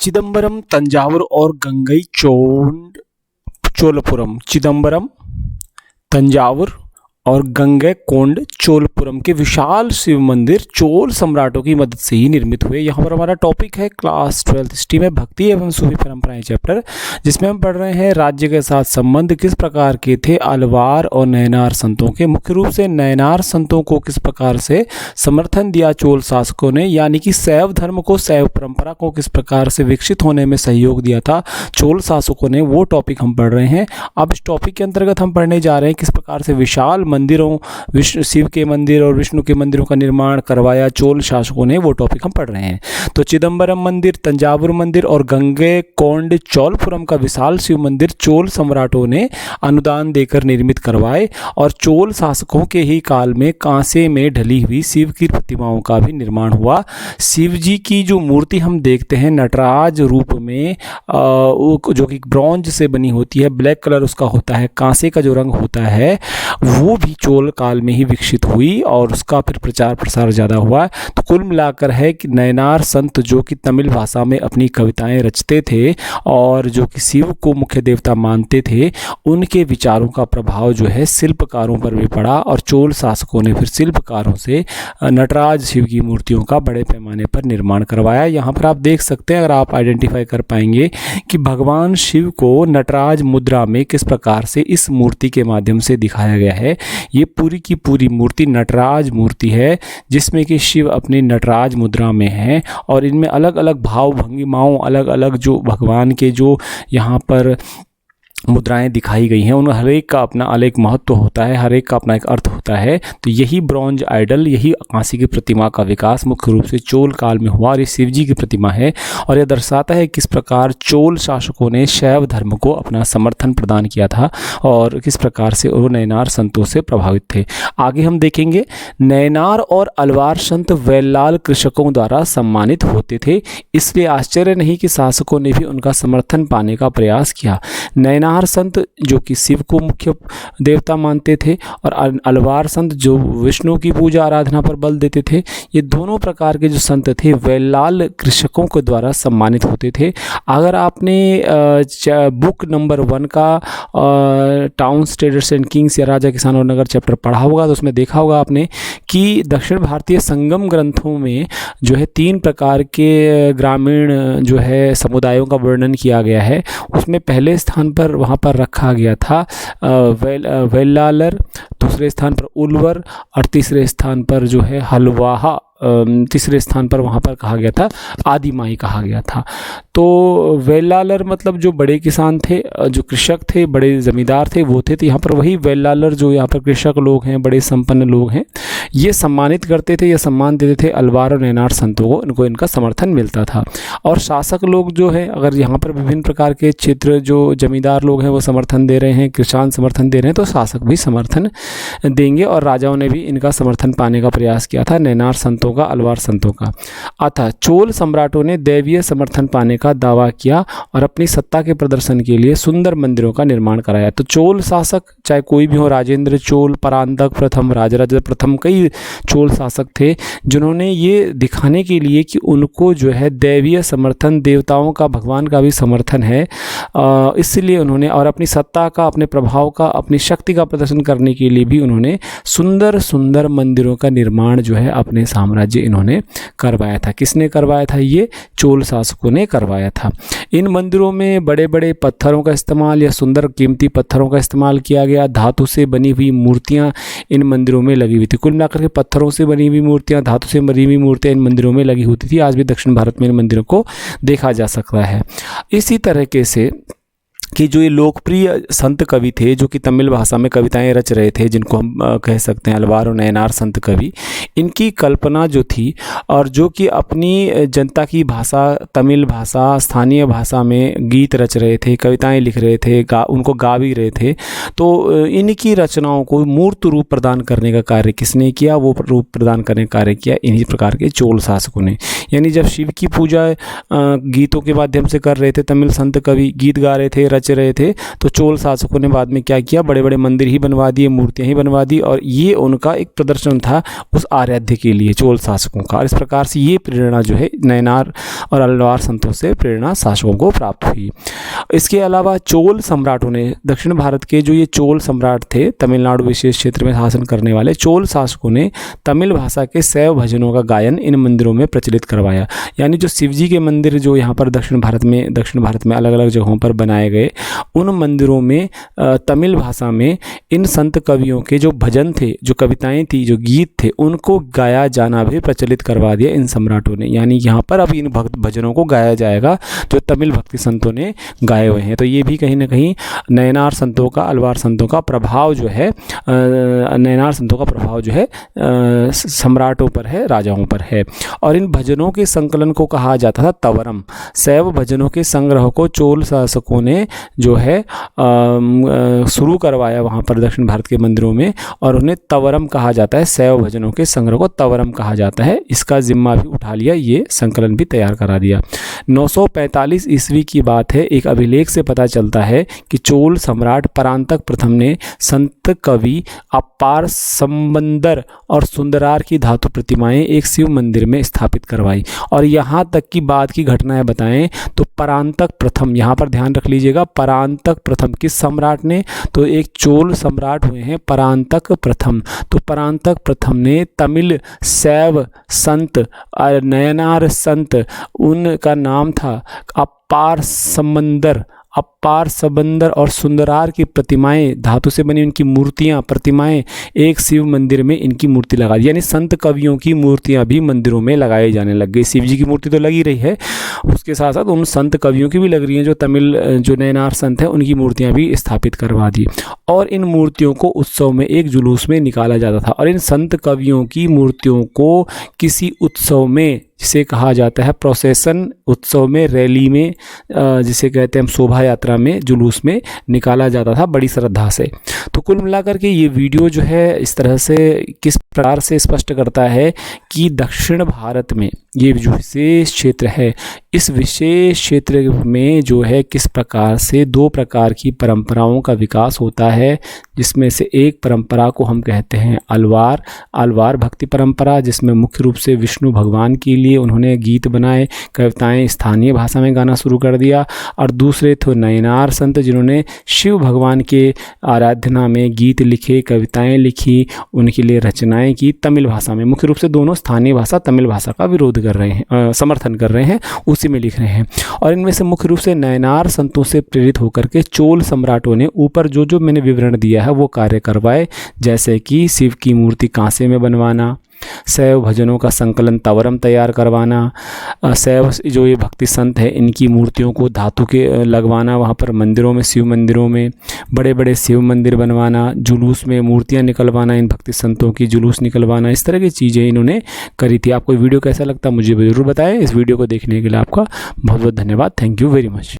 चिदंबरम, तंजावुर और गंगई चोलपुरम। चिदंबरम, तंजावुर और गंगैकोंड चोलपुरम के विशाल शिव मंदिर चोल सम्राटों की मदद से ही निर्मित हुए। यहाँ पर हमारा टॉपिक है क्लास 12th हिस्ट्री में भक्ति एवं सूफी परंपराएं चैप्टर, जिसमें हम पढ़ रहे हैं राज्य के साथ संबंध किस प्रकार के थे अलवार और नयनार संतों के। मुख्य रूप से नयनार संतों को किस प्रकार से समर्थन दिया चोल शासकों ने, यानी कि शैव धर्म को, शैव परंपरा को किस प्रकार से विकसित होने में सहयोग दिया था चोल शासकों ने, वो टॉपिक हम पढ़ रहे हैं। अब इस टॉपिक के अंतर्गत हम पढ़ने जा रहे हैं किस प्रकार से विशाल मंदिरों, विष्णु शिव के मंदिर और विष्णु के मंदिरों का निर्माण करवाया चोल शासकों ने, वो टॉपिक हम पढ़ रहे हैं। तो चिदंबरम मंदिर, तंजावुर मंदिर और गंगैकोंड चोलपुरम का विशाल शिव मंदिर चोल सम्राटों ने अनुदान देकर निर्मित करवाए और चोल शासकों के ही काल में कांसे में ढली हुई शिव की प्रतिमाओं का भी निर्माण हुआ। शिव जी की जो मूर्ति हम देखते हैं नटराज रूप में, जो कि ब्रॉन्ज से बनी होती है, ब्लैक कलर उसका होता है, कांसे का जो रंग होता है, वो भी चोल काल में ही विकसित हुई और उसका फिर प्रचार प्रसार ज़्यादा हुआ। तो कुल मिलाकर है कि नयनार संत जो कि तमिल भाषा में अपनी कविताएं रचते थे और जो कि शिव को मुख्य देवता मानते थे, उनके विचारों का प्रभाव जो है शिल्पकारों पर भी पड़ा और चोल शासकों ने फिर शिल्पकारों से नटराज शिव की मूर्तियों का बड़े पैमाने पर निर्माण करवाया। यहाँ पर आप देख सकते हैं, अगर आप आइडेंटिफाई कर पाएंगे कि भगवान शिव को नटराज मुद्रा में किस प्रकार से इस मूर्ति के माध्यम से दिखाया गया है। ये पूरी की पूरी मूर्ति नटराज मूर्ति है, जिसमें कि शिव अपनी नटराज मुद्रा में है और इनमें अलग अलग भाव भंगिमाओं, अलग अलग जो भगवान के जो यहाँ पर मुद्राएं दिखाई गई हैं, उन हर एक का अपना अलग महत्व होता है, हर एक का अपना एक अर्थ होता है। तो यही ब्रॉन्ज आइडल, यही कांसी की प्रतिमा का विकास मुख्य रूप से चोल काल में हुआ और ये शिव जी की प्रतिमा है और यह दर्शाता है किस प्रकार चोल शासकों ने शैव धर्म को अपना समर्थन प्रदान किया था और किस प्रकार से वो नयनार संतों से प्रभावित थे। आगे हम देखेंगे, नयनार और अलवार संत वेल्लाल कृषकों द्वारा सम्मानित होते थे, इसलिए आश्चर्य नहीं कि शासकों ने भी उनका समर्थन पाने का प्रयास किया। नयनार संत जो कि शिव को मुख्य देवता मानते थे और अलवार संत जो विष्णु की पूजा आराधना पर बल देते थे, ये दोनों प्रकार के जो संत थे वेल्लाल कृषकों के द्वारा सम्मानित होते थे। अगर आपने बुक नंबर 1 का टाउन्स, ट्रेडर्स एंड किंग्स या राजा किसान और नगर चैप्टर पढ़ा होगा, तो उसमें देखा होगा आपने कि दक्षिण भारतीय संगम ग्रंथों में जो है 3 प्रकार के ग्रामीण जो है समुदायों का वर्णन किया गया है। उसमें पहले स्थान पर वहाँ पर रखा गया था वेल्लालर, दूसरे स्थान पर उल्वर और तीसरे स्थान पर जो है हलवाहा, तीसरे स्थान पर वहाँ पर कहा गया था आदिमाई कहा गया था। तो वेल्लालर मतलब जो बड़े किसान थे, जो कृषक थे, बड़े ज़मींदार थे, वो थे। तो यहाँ पर वही वेल्लालर जो यहाँ पर कृषक लोग हैं, बड़े संपन्न लोग हैं, ये सम्मानित करते थे, ये सम्मान देते थे अलवार और नयनार संतों को, इनको इनका समर्थन मिलता था। और शासक लोग जो है, अगर यहाँ पर विभिन्न प्रकार के क्षेत्र जो जमींदार लोग हैं वो समर्थन दे रहे हैं, किसान समर्थन दे रहे हैं, तो शासक भी समर्थन देंगे और राजाओं ने भी इनका समर्थन पाने का प्रयास किया था, नयनार संतों का, अलवार संतों का। अतः चोल सम्राटों ने दैवीय समर्थन पाने का दावा किया और अपनी सत्ता के प्रदर्शन के लिए सुंदर मंदिरों का निर्माण कराया। तो चोल शासक चाहे कोई भी हो, राजेंद्र चोल, परांतक प्रथम, राजराज प्रथम, कई चोल शासक थे जिन्होंने ये दिखाने के लिए कि उनको जो है दैवीय समर्थन, देवताओं का, भगवान का भी समर्थन है, इसलिए उन्होंने और अपनी सत्ता का, अपने प्रभाव का, अपनी शक्ति का प्रदर्शन करने के लिए भी उन्होंने सुंदर सुंदर मंदिरों का निर्माण जो है अपने साम्राज्य इन्होंने करवाया था। किसने करवाया था? ये चोल शासकों ने करवाया था। इन मंदिरों में बड़े बड़े पत्थरों का इस्तेमाल या सुंदर कीमती पत्थरों का इस्तेमाल किया गया। धातु से बनी हुई मूर्तियां इन मंदिरों में लगी हुई थी। कुल मिलाकर के पत्थरों से बनी हुई मूर्तियां, धातु से बनी हुई मूर्तियां इन मंदिरों में लगी होती थी। आज भी दक्षिण भारत में इन मंदिरों को देखा जा सकता है। इसी तरीके से कि जो ये लोकप्रिय संत कवि थे जो कि तमिल भाषा में कविताएं रच रहे थे, जिनको हम कह सकते हैं अलवार और नयनार संत कवि, इनकी कल्पना जो थी और जो कि अपनी जनता की भाषा, तमिल भाषा, स्थानीय भाषा में गीत रच रहे थे, कविताएं लिख रहे थे, उनको गा भी रहे थे। तो इनकी रचनाओं को मूर्त रूप प्रदान करने का कार्य किसने किया? वो रूप प्रदान करने का कार्य किया इन्हीं प्रकार के चोल शासकों ने। यानी जब शिव की पूजा गीतों के माध्यम से कर रहे थे, तमिल संत कवि गीत गा रहे थे, रच बच रहे थे, तो चोल शासकों ने बाद में क्या किया, बड़े बड़े मंदिर ही बनवा दिए, मूर्तियाँ ही बनवा दी, और ये उनका एक प्रदर्शन था उस आराध्य के लिए चोल शासकों का। और इस प्रकार से ये प्रेरणा जो है नयनार और अलवार संतों से प्रेरणा शासकों को प्राप्त हुई। इसके अलावा चोल सम्राटों ने, दक्षिण भारत के जो ये चोल सम्राट थे, तमिलनाडु विशेष क्षेत्र में शासन करने वाले चोल शासकों ने तमिल भाषा के शैव भजनों का गायन इन मंदिरों में प्रचलित करवाया। यानी जो शिव जी के मंदिर जो यहाँ पर दक्षिण भारत में अलग अलग जगहों पर बनाए गए, उन मंदिरों में तमिल भाषा में इन संत कवियों के जो भजन थे, जो कविताएं थी, जो गीत थे, उनको गाया जाना भी प्रचलित करवा दिया इन सम्राटों ने। यानी यहाँ पर अब इन भक्त भजनों को गाया जाएगा जो तमिल भक्ति संतों ने गाए हुए हैं। तो ये भी कहीं ना कहीं नयनार संतों का, अलवार संतों का प्रभाव जो है, नयनार संतों का प्रभाव जो है सम्राटों पर है, राजाओं पर है। और इन भजनों के संकलन को कहा जाता था तवरम। शैव भजनों के संग्रह को चोल शासकों ने जो है शुरू करवाया वहाँ पर दक्षिण भारत के मंदिरों में, और उन्हें तवरम कहा जाता है। शैव भजनों के संग्रह को तवरम कहा जाता है। इसका जिम्मा भी उठा लिया, ये संकलन भी तैयार करा दिया। 945 ईस्वी की बात है। एक अभिलेख से पता चलता है कि चोल सम्राट परांतक प्रथम ने संत कवि अपार संबंदर और सुंदरार की धातु प्रतिमाएं एक शिव मंदिर में स्थापित करवाई। और यहाँ तक की बात की घटनाएं बताएं तो परांतक प्रथम, यहाँ पर ध्यान रख लीजिएगा, परांतक प्रथम किस सम्राट ने, तो एक चोल सम्राट हुए हैं परांतक प्रथम। तो परांतक प्रथम ने तमिल शैव संत नयनार संत, उनका नाम था अपार सबंदर और सुंदरार की प्रतिमाएं, धातु से बनी उनकी मूर्तियां, प्रतिमाएं एक शिव मंदिर में इनकी मूर्ति लगा दी। यानी संत कवियों की मूर्तियां भी मंदिरों में लगाई जाने लग गई। शिव जी की मूर्ति तो लगी रही है, उसके साथ साथ उन संत कवियों की भी लग रही हैं, जो तमिल जो नयनार संत हैं उनकी मूर्तियां भी स्थापित करवा दी। और इन मूर्तियों को उत्सव में एक जुलूस में निकाला जाता था। और इन संत कवियों की मूर्तियों को किसी उत्सव में, जिसे कहा जाता है प्रोसेशन, उत्सव में, रैली में, जिसे कहते हैं हम शोभा यात्रा में, जुलूस में निकाला जाता था बड़ी श्रद्धा से। तो कुल मिलाकर के ये वीडियो जो है इस तरह से किस प्रकार से स्पष्ट करता है कि दक्षिण भारत में ये जो विशेष क्षेत्र है, इस विशेष क्षेत्र में जो है किस प्रकार से दो प्रकार की परंपराओं का विकास होता है, जिसमें से एक परंपरा को हम कहते हैं अलवार भक्ति परंपरा, जिसमें मुख्य रूप से विष्णु भगवान के लिए उन्होंने गीत बनाए, कविताएं स्थानीय भाषा में गाना शुरू कर दिया। और दूसरे थे नयनार संत, जिन्होंने शिव भगवान के आराधना में गीत लिखे, कविताएं लिखी, उनके लिए रचनाएं की तमिल भाषा में। मुख्य रूप से दोनों स्थानीय भाषा तमिल भाषा का विरोध कर रहे हैं, समर्थन कर रहे हैं, उसी में लिख रहे हैं। और इनमें से मुख्य रूप से नयनार संतों से प्रेरित होकर के चोल सम्राटों ने ऊपर जो जो मैंने विवरण दिया है वो कार्य करवाए, जैसे कि शिव की मूर्ति कांसे में बनवाना, शैव भजनों का संकलन तवरम तैयार करवाना, शैव जो ये भक्ति संत है इनकी मूर्तियों को धातु के लगवाना, वहाँ पर मंदिरों में, शिव मंदिरों में बड़े बड़े शिव मंदिर बनवाना, जुलूस में मूर्तियाँ निकलवाना, इन भक्ति संतों की जुलूस निकलवाना, इस तरह की चीज़ें इन्होंने करी थी। आपको वीडियो कैसा लगता मुझे ज़रूर बताएं। इस वीडियो को देखने के लिए आपका बहुत बहुत धन्यवाद। Thank you very much.